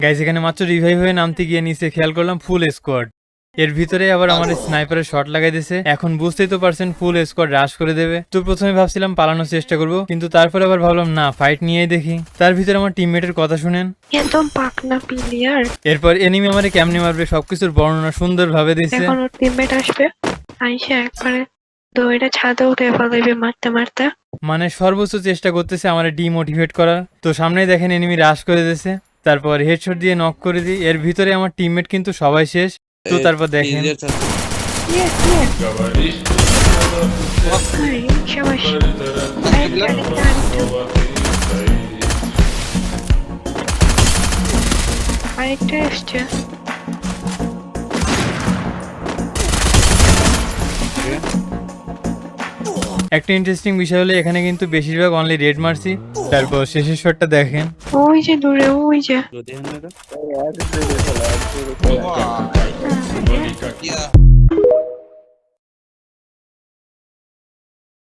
Guys এখানে মাত্র revive হয়ে নামতে গিয়ে নিচে খেয়াল করলাম ফুল স্কোয়াড। এর ভিতরে আবার আমার স্নাইপারের শট লাগাই দিয়েছে। এখন বুঝতেই তো পারছেন ফুল স্কোয়াড রাশ করে দেবে। তো প্রথমে ভাবছিলাম পালানোর চেষ্টা করব, কিন্তু তারপরে আবার ভাবলাম না, ফাইট নিয়েই দেখি। তার ভিতরে আমার টিমমেটের কথা শুনেন, একদম পাকনা প্লেয়ার। এরপর এনিমি আমারে কেমনে মারবে সবকিছুর বর্ণনা সুন্দর ভাবে দিয়েছে। এখন ওর টিমমেট আসবে, আইসে একবারে তো এটা ছাদে উঠে ফেলাইবে মারতে মারতে। মানে সর্বোচ্চ চেষ্টা করতেছে আমার ডিমোটিভেট করার। তো সামনেই দেখেন এনিমি রাশ করে দিয়েছে, তারপর হেডশট দিয়ে নক করে দিই। এর ভিতরে আমার টিমমেট কিন্তু সবাই শেষ। তো তারপর দেখেন শাবাশ। আরেকটা এসছে। একটা ইন্টারেস্টিং বিষয় হলো এখানে কিন্তু বেশিরভাগ অনলি রেড মারছি। তারপর শেষের শটটা দেখেন, ওই যে দূরে, ওই যে